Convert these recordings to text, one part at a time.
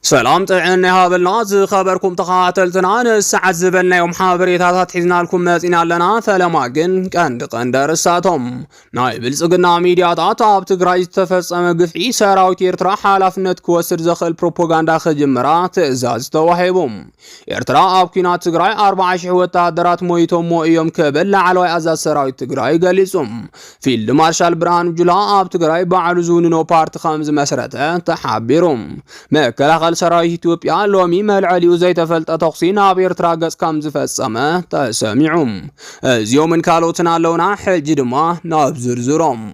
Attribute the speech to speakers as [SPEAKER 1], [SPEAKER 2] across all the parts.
[SPEAKER 1] سلام طعن هابلنا خبركم تخاتلتنا الساعة زبلنا يوم حابريتات حزنا لكم مازينا لنا فلماقن قند رساتهم نايب الزقنا ميدياتات اب تقراي تفصم قفعي سراوت يرترا حالافنت كوسر زخل بروباغندا خجمرات ازاز توهيبهم يرترا اب كينات تقراي 40 وتادرات مويتهم مويوم كبل لعلوي ازاز سراوت تقراي قليصهم فيلد مارشال برهان جلا اب تقراي بعلو زوننو بارت 5 مسرته تحبيرهم مكلا سراي إثيوبيا لومي ملعليو زي تفلت تقصينا بيرترا قص كم زفصمه تسمعهم زيوم من كالوتنا لونا حج دما نابزرزرهم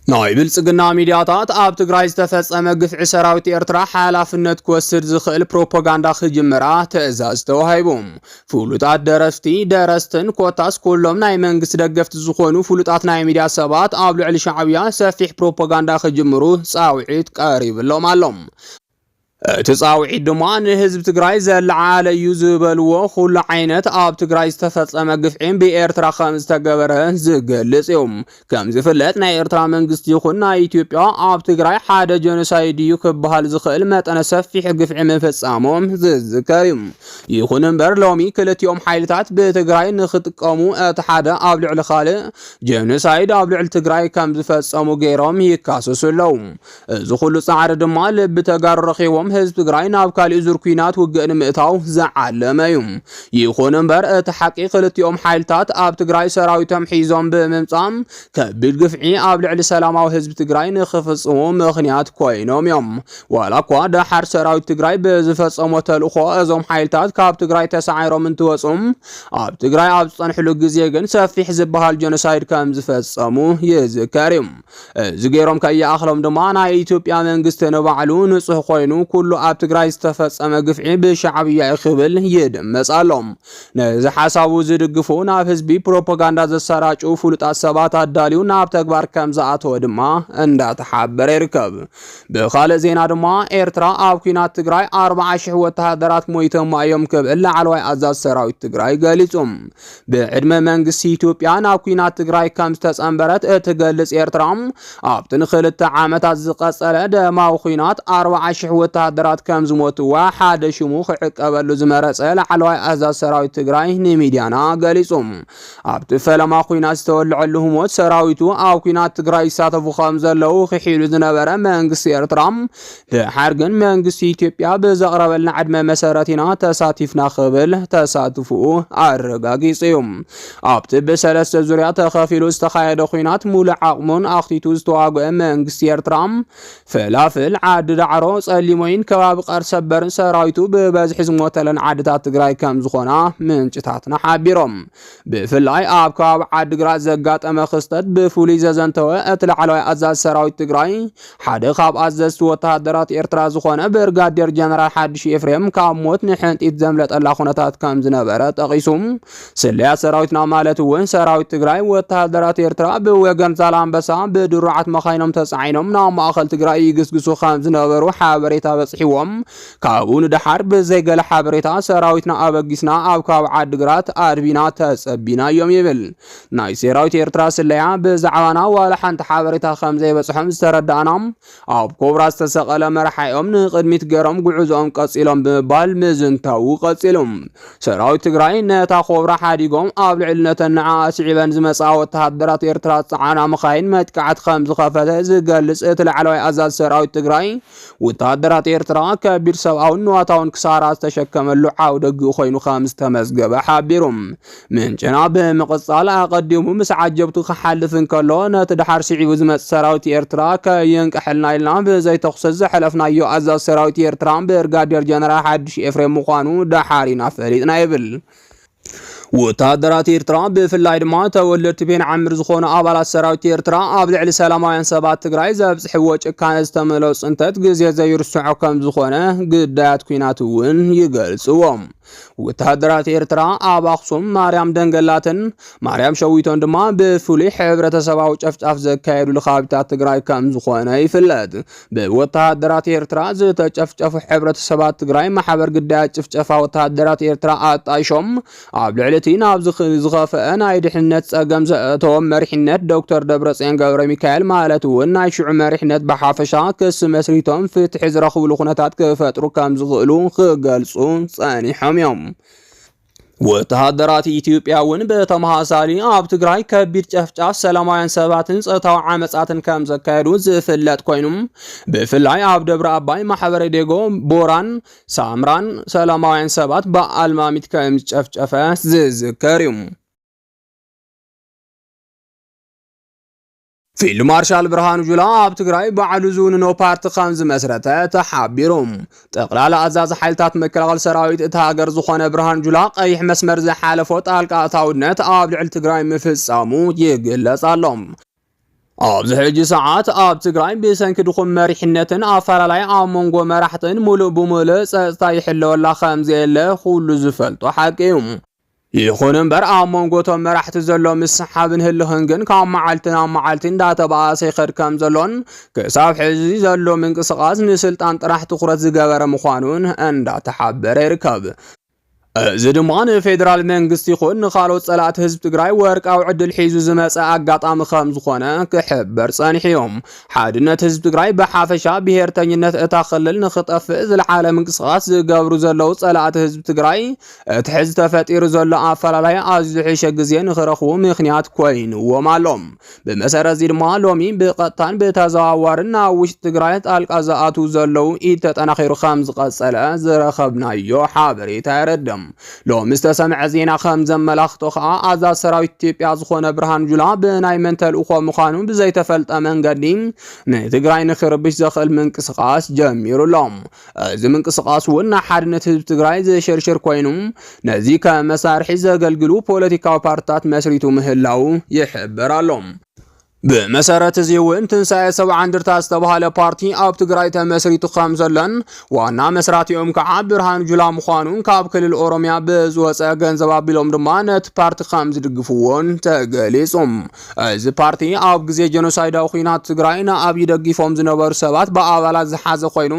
[SPEAKER 1] نايب الزقنا ميدياتات اب تقراي تفصمه قفع سراوت إرترا حالافنت كوسر زخل بروباغندا خجمرا تأزاز توهيبهم فولوطات درستن كوتاس كلهم ناي منغست دغفت زخونو فولوطات ناي ميديا سبات اب لعل شعبيا سفيح بروباغندا خجمرو صاوعيت قريب لهم علم تصاوعي دمان حزب تግራይ ዘልዓለ ይዝበልዎ ኩሉ ዓይነት ኣብ ትግራይ ዝተፈጸመ ግፍዒን ብኤርትራ ከም ዝተገበረ ዝገልጽ እዩ ከም ዝፍለጥ ናይ ኤርትራ መንግስቲ ይኹን ናይ ኢትዮጵያ ኣብ ትግራይ ሓደ ጀኖሳይድ እዩ ክበሃል ዝኽእል መጠነ ሰፊሕ ግፍዒ መፈጸሞም ዝዝከር እዩ ይኹን እምበር ሎሚ ክልቲኦም ሓይልታት ብትግራይ ንኽጥቀሙ እቲ ሓደ ኣብ ልዕሊ ካልእ ጀኖሳይድ ኣብ ልዕሊ ትግራይ ከም ዝፈጸሙ ገይሮም ይካሰሱ ኣለዉ እዚ ኩሉ ጻዕሪ ድማ ልቢ ተጋሩ ረኺቦም حزب تግራይ ናብ ካልእ ዙር ኩናት ውግእን ምእታው ዘዓለመ እዩ ይኹን እምበር እቲ ሓቂ ክልቲኦም ሓይልታት ኣብ ትግራይ ሰራዊቶም ሒዞም ብምምጻም ከቢድ ግፍዒ ኣብ ልዕሊ ሰላማዊ ህዝቢ ትግራይ ንኽፍጽሙ ምኽንያት ኮይኖም እዮም ዋላ እኳ ድሓር ሰራዊት ትግራይ ብዝፈጸሞ ተልእኾ እዞም ሓይልታት ካብ ትግራይ ተሰዓይሮም እንትወጹም ኣብ ትግራይ ኣብ ዝጸንሕሉ ግዜ ግን ሰፊሕ ዝበሃል ጀኖሳይድ ከም ዝፈጸሙ ይዝከር እዩ እዚ ገይሮም ከይኣኽሎም ድማ ናይ ኢትዮጵያ መንግስቲ ንባዕሉ ንጹህ ኮይኑ كل ኣብ ትግራይ ዝተፈጸመ ግፍዒ ብሻዕብያ ይኽብል ይድመጻሎም ነዚ ሓሳቡ ዝድግፉ ናብ ህዝቢ ፕሮፓጋንዳ ዘሰራጩ ፍሉጣት ሰባት ኣዳልዩ ናብ ተግባር ከም ዝኣተወ ድማ እንዳተሓበረ ይርከብ ብኻልእ ዜና ድማ ኤርትራ ኣብ ኩናት ትግራይ 40,000 ወተሃደራት ሞይቶም እዮም ክብል ላዕለዋይ ኣዛዝ ሰራዊት ትግራይ ገሊጾም ብዕድመ መንግስቲ ኢትዮጵያ ናብ ኩናት ትግራይ ከም ዝተጸንበረት እትገልጽ ኤርትራ ኣብቲ ንኽልተ ዓመታት ዝቐጸለ ደማዊ ኩናት 40,000 ወተሃደራት ከም ዝሞትዋ ሓደ ሽሙ ክዕቀበሉ ዝመረጸ ላዕለዋይ ኣዛዝ ሰራዊት ትግራይ ንሚድያና ገሊጾም ኣብቲ ፈለማ ኩናት ዝተወልዐሉ ህሞት ሰራዊቱ ኣብ ኩናት ትግራይ ይሳተፉ ከም ዘለዉ ክሒሉ ዝነበረ መንግስቲ ኤርትራ ድሓር ግን መንግስቲ ኢትዮጵያ ብዘቕረበልና ዕድመ መሰረት ኢና ተሳቲፍና ክብል ተሳትፉኡ ኣረጋጊጹ እዩ ኣብቲ ብሰለስተ ዙርያ ተኸፊሉ ዝተኻየደ ኩናት ሙሉእ ዓቕሙን ኣኽቲቱ ዝተዋግአ መንግስቲ ኤርትራ ፈላፍል ዓዲ ዳዕሮ ጸሊሞይን ከባቢ ቀርሰበርን ሰራዊቱ ብበዝሒ ዝሞተለን ዓድታት ትግራይ ከም ዝኾና ምንጭታትና ሓቢሮም ብፍላይ ኣብ ከባቢ ዓዲግራት ዘጋጠመ ክስተት ብፍሉይ ዘዘንተወ እቲ ላዕለዋይ ኣዛዝ ሰራዊት ትግራይ ሓደ ካብ ኣዘዝቲ ወተሃደራት ኤርትራ ዝኾነ ብርጋዴር ጀነራል ሓድሽ ኤፍሬም ካብ ሞት ንሕንጢት ዘምለጠላ ኩነታት ከም ዝነበረ ጠቒሱም ስልያት ሰራዊትና ማለት እውን ሰራዊት ትግራይ ወተሃደራት ኤርትራ ብወገን ዛላንበሳ ብድሩዓት መኻይኖም ተጻዒኖም ናብ ማእኸል ትግራይ ይግስግሱ ከም ዝነበሩ ሓበሬታ በጽሒዎም ካብኡ ንድሓር ብዘይገለ ሓበሬታ ሰራዊትና ኣበጊስና ኣብ ካብ ዓዲግራት ኣድቢና ተጸቢና እዮም ይብል ናይ ሰራዊት ኤርትራ ስለያ ብዛዕባና ዋላ ሓንቲ ሓበሬታ ከም ዘይበጽሖም ዝተረዳእናም ኣብ ኮብራ ዝተሰቐለ መርሓዮም ንቅድሚት ገይሮም ጉዕዞኦም ቀጺሎም ብምባል ምዝንታው ቀጺሎም ሰራዊት ትግራይ ነታ ኮብራ ሓዲጎም ኣብ ልዕልነተን ንዓ ስዒበን ዝመጻ ወተሃደራት ኤርትራ ጸዓና መኻይን መጥቃዕት ከም ዝኸፈተ ዝገልጽ እቲ ላዕለዋይ ኣዛዝ ሰራዊት ትግራይ ወተሃደራት ኤርትራ ከቢድ ሰብኣውን ንዋታውን ክሳራ ዝተሸከመሉ ዓውደ ግኡ ኮይኑ ከም ዝተመዝገበ ሓቢሮም ምንጭና ብምቕጻል ኣቐዲሙ ምስ ዓጀብቱ ክሓልፍ እንከሎ ነቲ ድሓር ስዒቡ ዝመጽእ ሰራዊት ኤርትራ ከየንቅሕልና ኢልና ብዘይተኽሰ ዘሕለፍናዮ ኣዛዝ ሰራዊት ኤርትራ ብርጋዴር ጀነራል ሓድሽ ኤፍሬም ምዃኑ ድሓሪና ፈሊጥና ይብል ወተሃደራት ኤርትራ ብፍላይ ድማ ተወለድቲ ቤን ዓምር ዝኾኑ ኣባላት ሰራዊት ኤርትራ ኣብ ልዕሊ ሰላማውያን ሰባት ትግራይ ዘብጽሕዎ ጭካነ ዝተመልኦ ጽንተት ግዜ ዘይርስዖ ከም ዝኾነ ግዳያት ኩናት እውን ይገልጽዎም ወተሃደራት ኤርትራ ኣብ ኣኽሱም ማርያም ደንገላትን ማርያም ሸዊቶን ድማ ብፍሉይ ሕብረተሰባዊ ጨፍጫፍ ዘካየዱ ከባቢታት ትግራይ ከም ዝኾነ ይፍለጥ ብወተሃደራት ኤርትራ ዝተጨፍጨፉ ሕብረተሰባት ትግራይ ማሕበር ግዳያት ጭፍጨፋ ወተሃደራት ኤርትራ ኣጣይሾም ኣብ ልዕሊ ነቲ ናብ ዝኸፈአ ናይ ድሕነት ጸገም ዘእተዎም መሪሕነት ዶክተር ደብረጽዮን ገብረ ሚካኤል ማለት እውን ናይ ሽዑ መሪሕነት ብሓፈሻ ክስ መስሪቶም ፍትሒ ዝረኽብሉ ኩነታት ክፈጥሩ ከም ዝኽእሉ ክገልጹ ጸኒሖም እዮም። ወተሃደራት ኢትዮጵያ እውን በተመሳሳሊ ኣብ ትግራይ ከቢድ ጨፍጫፍ ሰላማውያን ሰባትን ጾታዊ ዓመጻትን ከም ዘካየዱ ዝፍለጥ ኮይኖም ብፍላይ ኣብ ደብረ አባይ ማሕበረ ዴጎ ቦራን ሳምራን ሰላማውያን ሰባት በአልማሚት ከም ጨፍጨፈ ዝዝከር እዩ። ፊልድ ማርሻል ብርሃኑ ጁላ ኣብ ትግራይ ባዕሉ ዝውንኖ ፓርቲ ከም ዝመስረተ ተሓቢሮም። ጠቅላላ ኣዛዚ ሓይልታት መከላኸሊ ሰራዊት እቲ ሃገር ዝኾነ ብርሃኑ ጁላ ቀይሕ መስመር ዝሓለፎ ጣልቃ ኣታውነት ኣብ ልዕሊ ትግራይ ምፍጻሙ ይግለጽ ኣሎ። ኣብዚ ሕጂ ሰዓት ኣብ ትግራይ ብሰንኪ ድኹም መሪሕነትን ኣፈላላይ ኣብ መንጎ መራሕትን ሙሉእ ብሙሉእ ጸጥታ ይሕለወላ ከም ዘየለ ኩሉ ዝፈልጦ ሓቂ እዩ። ይኹን እምበር ኣብ መንጎቶም መራሕቲ ዘሎ ምስሓብን ህልኽን ግን ካብ መዓልቲ ናብ መዓልቲ እንዳተባኣሰ ይኸድ ከም ዘሎን ክሳብ ሕዚ ዘሎ ምንቅስቓስ ንስልጣን ጥራሕ ትኹረት ዝገበረ ምዃኑን እንዳተሓበረ ይርከብ። እዚ ድማ ንፌደራል መንግስቲ ይኹን ንኻልኦት ጸላእቲ ህዝቢ ትግራይ ወርቃዊ ዕድል ሒዙ ዝመፀ ኣጋጣሚ ከም ዝኾነ ክሕበር ጸኒሑ እዮም። ሓድነት ህዝቢ ትግራይ ብሓፈሻ ብሄርተኝነት እታ ክልል ንኽጠፍእ ዝለዓለ ምንቅስቓስ ዝገብሩ ዘለው ጸላእቲ ህዝቢ ትግራይ እቲ ሕዚ ተፈጢሩ ዘሎ ኣፈላላይ ኣዝዩ ዝሕሸ ግዜ ንኽረኽቡ ምኽንያት ኮይኑዎም ኣሎም። ብመሰረት እዚ ድማ ሎሚ ብቐጥታን ብተዘዋዋርን ናብ ውሽጢ ትግራይ ጣልቃ ዝኣትዉ ዘለው ኢድ ተጠናኺሩ ከም ዝቐጸለ ዝረኸብናዮ ሓበሬታ የረድም። ሎሚ ዝተሰምዐ ዜና ከም ዘመላኽቶ ከዓ ኣዛዚ ሰራዊት ኢትዮጵያ ዝኾነ ብርሃኑ ጁላ ብናይ መን ተልእኮ ምዃኑ ብዘይተፈልጠ መንገዲ ንትግራይ ንኽርብሽ ዘኽእል ምንቅስቓስ ጀሚሩሎም። እዚ ምንቅስቓስ እውን ናይ ሓድነት ህዝቢ ትግራይ ዘሸርሽር ኮይኑ ነዚ ከም መሳርሒ ዘገልግሉ ፖለቲካዊ ፓርቲታት መስሪቱ ምህላው ይሕበር ኣሎ። ብመሰረት እዚ እውን ትንሳኤ ሰብዓ እንድርታ ዝተባሃለ ፓርቲ ኣብ ትግራይ ተመስሪቱ ከም ዘሎን ዋና መስራቲኦም ከዓ ብርሃኑ ጁላ ምዃኑን ካብ ክልል ኦሮሚያ ብዝወፀ ገንዘብ ኣቢሎም ድማ ነቲ ፓርቲ ከም ዝድግፍዎን ተገሊጾም። እዚ ፓርቲ ኣብ ግዜ ጀኖሳይዳዊ ኩናት ትግራይ ንኣብይ ደጊፎም ዝነበሩ ሰባት ብኣባላት ዝሓዘ ኮይኑ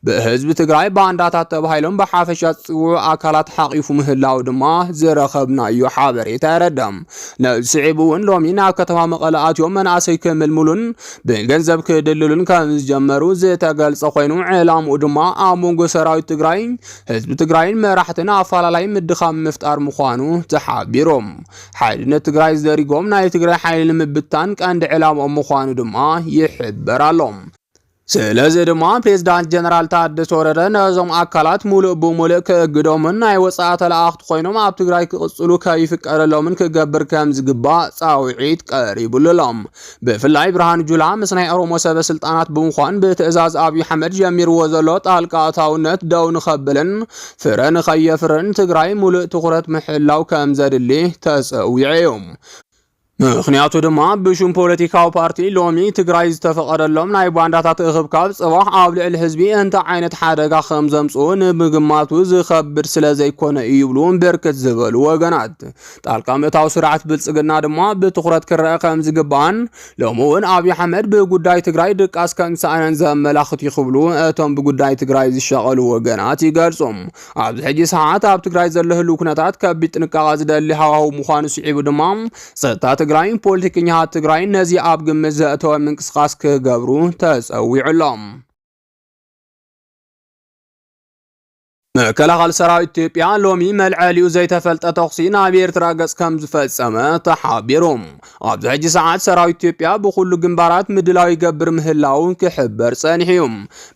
[SPEAKER 1] ብህዝቢ ትግራይ ባንዳታት ተባሂሎም ብሓፈሻ ዝፅውዑ ኣካላት ሓቂፉ ምህላው ድማ ዝረኸብናዮ ሓበሬታ የረድም። ነዚ ስዒቡ እውን ሎሚ ናብ ከተማ መቐለ ኣትዮም መናእሰይ ክምልምሉን ብገንዘብ ክድልሉን ከም ዝጀመሩ ዝተገልጸ ኮይኑ ዕላምኡ ድማ ኣብ መንጎ ሰራዊት ትግራይ ህዝቢ ትግራይን መራሕትን ኣፈላላይ ምድኻም ምፍጣር ምዃኑ ተሓቢሮም። ሓድነት ትግራይ ዘሪጎም ናይ ትግራይ ሓይሊ ንምብታን ቀንዲ ዕላምኦም ምዃኑ ድማ ይሕበር ኣሎ። ስለዚ ድማ ፕሬዝዳንት ጀነራል ታደሰ ወረደ ነዞም ኣካላት ሙሉእ ብሙሉእ ክእግዶምን ናይ ወፃኢ ተላእኽቲ ኮይኖም ኣብ ትግራይ ክቕፅሉ ከይፍቀደሎምን ክገብር ከም ዝግባእ ፃውዒት ቀሪቡሎም። ብፍላይ ብርሃኑ ጁላ ምስ ናይ ኦሮሞ ሰበስልጣናት ብምዃን ብትእዛዝ ኣብይ ኣሕመድ ጀሚርዎ ዘሎ ጣልቃ ኣታውነት ደው ንኸብልን ፍረ ንኸየፍርን ትግራይ ሙሉእ ትኹረት ምሕላው ከም ዘድሊ ተፀዊዑ እዮም። ምክንያቱ ድማ ብሹም ፖለቲካዊ ፓርቲ ሎሚ ትግራይ ዝተፈቀደሎም ናይ ባንዳታት እኽብካብ ጽባሕ ኣብ ልዕሊ ህዝቢ እንታይ ዓይነት ሓደጋ ከም ዘምጽኡ ንምግማቱ ዝኸብድ ስለ ዘይኮነ እዩ ይብሉን ብርክት ዝበሉ ወገናት። ጣልቃ ምእታው ስርዓት ብልጽግና ድማ ብትኹረት ክረአ ከም ዝግባእን ሎሚ እውን ኣብይ ኣሕመድ ብጉዳይ ትግራይ ድቃስ ከም ዝሰኣነን ዘመላኽት ይኽብሉ እቶም ብጉዳይ ትግራይ ዝሸቐሉ ወገናት ይገልጾም። ኣብዚ ሕጂ ሰዓት ኣብ ትግራይ ዘሎ ህልው ኩነታት ከቢድ ጥንቃቐ ዝደሊ ሃዋህው ምዃኑ ስዒቡ ድማ ጸጥታ ትግራይ ፖለቲከኛታት ትግራይ ነዚ ኣብ ግምት ዘእተወ ምንቅስቓስ ክገብሩ ተፀዊዑሎም። መከላኸሊ ሰራዊት ኢትዮጵያ ሎሚ መልዓሊኡ ዘይተፈልጠ ተኽሲ ናብ ኤርትራ ገጽ ከም ዝፈጸመ ተሓቢሮም። ኣብዚ ሕጂ ሰዓት ሰራዊት ኢትዮጵያ ብኩሉ ግንባራት ምድላው ይገብር ምህላው ክሕበር ጸኒሑ እዩ።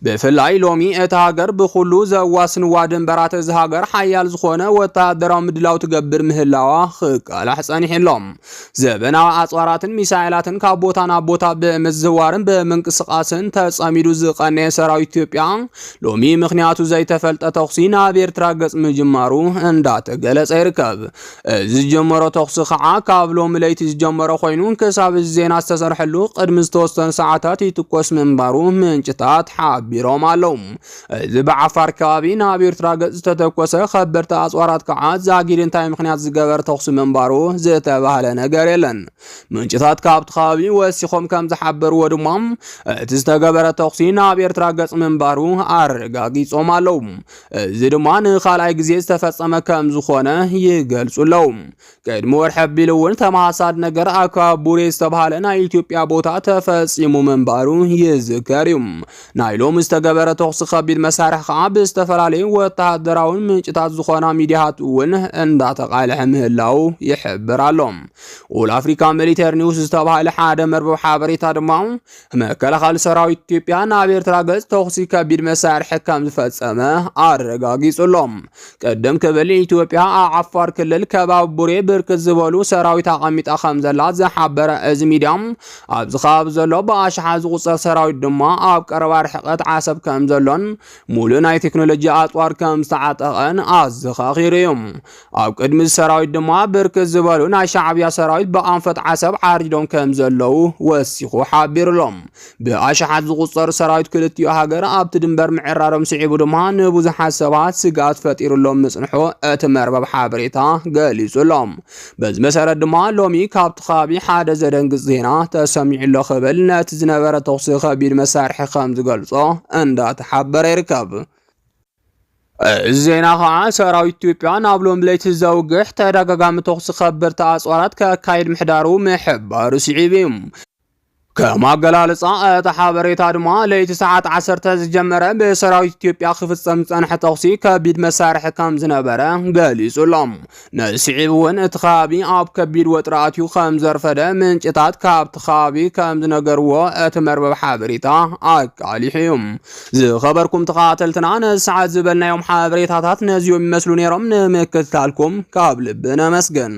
[SPEAKER 1] ብፍላይ ሎሚ እቲ ሃገር ብኩሉ ዘዋስንዋ ድንበራት እዚ ሃገር ሓያል ዝኾነ ወተሃደራዊ ምድላው ትገብር ምህላዋ ክቃላሕ ጸኒሑሎም። ዘበናዊ ኣጽዋራትን ሚሳኤላትን ካብ ቦታ ናብ ቦታ ብምዝዋርን ብምንቅስቓስን ተጸሚዱ ዝቐነየ ሰራዊት ኢትዮጵያ ሎሚ ምክንያቱ ዘይተፈልጠ ተኽሲ ናብ ኤርትራ ገጽ ምጅማሩ እንዳተገለጸ ይርከብ። እዚ ጀመሮ ተኽሲ ከዓ ካብ ሎሚ ለይቲ ዝጀመረ ኮይኑ ክሳብ ዜና ዝተሰርሐሉ ቅድሚ ዝተወሰኑ ሰዓታት ይትኮስ ምንባሩ ምንጭታት ሓቢሮም ኣለው። እዚ ብዓፋር ከባቢ ናብ ኤርትራ ገጽ ዝተተኮሰ ከበድቲ ኣጽዋራት ከዓ ዛጊድ እንታይ ምክንያት ዝገበር ተኽሲ ምንባሩ ዝተባሃለ ነገር የለን። ምንጭታት ካብቲ ከባቢ ወሲኾም ከም ዝሓበርዎ ድማ እቲ ዝተገበረ ተኽሲ ናብ ኤርትራ ገጽ ምንባሩ ኣረጋጊጾም ኣለው። እዚ እዚ ድማ ንኻልኣይ ግዜ ዝተፈጸመ ከም ዝኾነ ይገልጹለው ቀድሞ ወርሐቢል እውን ተመሳሳሊ ነገር ኣብ ቡሬ ዝተባሃለ ናይ ኢትዮጵያ ቦታ ተፈጺሙ መንባሩ ይዝከር እዩ ናይ ሎም ዝተገበረ ተኹሲ ከቢድ መሳርሒ ከዓ ብዝተፈላለዩ ወተሃደራውን ምንጭታት ዝኾና ሚድያታት እውን እንዳተቃልሐ ምህላው ይሕብር ኣሎ ኦል አፍሪካ ሚሊተሪ ኒውስ ዝተባሃለ ሓደ መርበብ ሓበሬታ ድማ መከላኸሊ ሰራዊት ኢትዮጵያ ናብ ኤርትራ ገጽ ተኹሲ ከቢድ መሳርሒ ከም ዝፈጸመ አረጋጊጹሎም ቀደም ክብል ኢትዮጵያ ኣብ ዓፋር ክልል ከባቢ ቡሬ ብርክት ዝበሉ ሰራዊት አቀሚጣ ከም ዘላ ዝሓበረ እዚ ሚድያም ኣብዚ ከባቢ ዘሎ ብኣሽሓት ዝቁፀር ሰራዊት ድማ ኣብ ቀረባ ርሕቀት ዓሰብ ከም ዘሎን ሙሉእ ናይ ቴክኖሎጂ ኣጥዋር ከም ዝተዓጠቐን ኣዘኻኺሩ እዩ ኣብ ቅድሚ ሰራዊት ድማ ብርክት ዝበሉ ናይ ሻዕብያ ሰራዊት ብኣንፈት ዓሰብ ዓሪዶም ከም ዘለው ወሲኹ ሓቢሩሎም ብኣሽሓት ዝቁፀር ሰራዊት ክልቲኡ ሃገር ኣብቲ ድንበር ምዕራሮም ስዒቡ ድማ ንብዙሓት ሰባት ስጋት ፈጢሩሎም ምጽንሖ እቲ መርበብ ሓበሬታ ገሊጹሎም በዚ መሰረት ድማ ሎሚ ካብቲ ከባቢ ሓደ ዘደንግጽ ዜና ተሰሚዑ ኣሎ ክብል ነቲ ዝነበረ ተኹሲ ከቢድ መሳርሒ ከም ዝገልጾ እንዳተሓበረ ይርከብ ዜና ከዓ ሰራዊት ኢትዮጵያ ናብ ሎም ለይቲ ዘውግሕ ተደጋጋሚ ተኹሲ ከበድቲ ኣጽዋራት ከካይድ ምሕዳሩ ምሕባሩ ስዒቡ كما قال لصاء تحابري تادما ليت ساعات 10 تجمره بسراويت ኢትዮጵያ ክፍጸም ጸንሐ ተኹሲ ከቢድ መሳርሒ ከም ዝነበረ ገሊጹሎም ነስዒውን እትኻቢ ኣብ ከቢድ ወጥራትዩ ከም ዘርፈደ ምንጭታት ካብቲ ኻቢ ከም ዝነገርዎ እቲ መርበብ ሓበሬታ ኣቃሊሕዮም ዝኸበርኩም ተኻተልትና ነሰዓት ዝበልናዮም ሓበሬታታት ነዚዮም ይመስሉ ነይሮም ንምክትታልኩም ካብ ልብና መስገን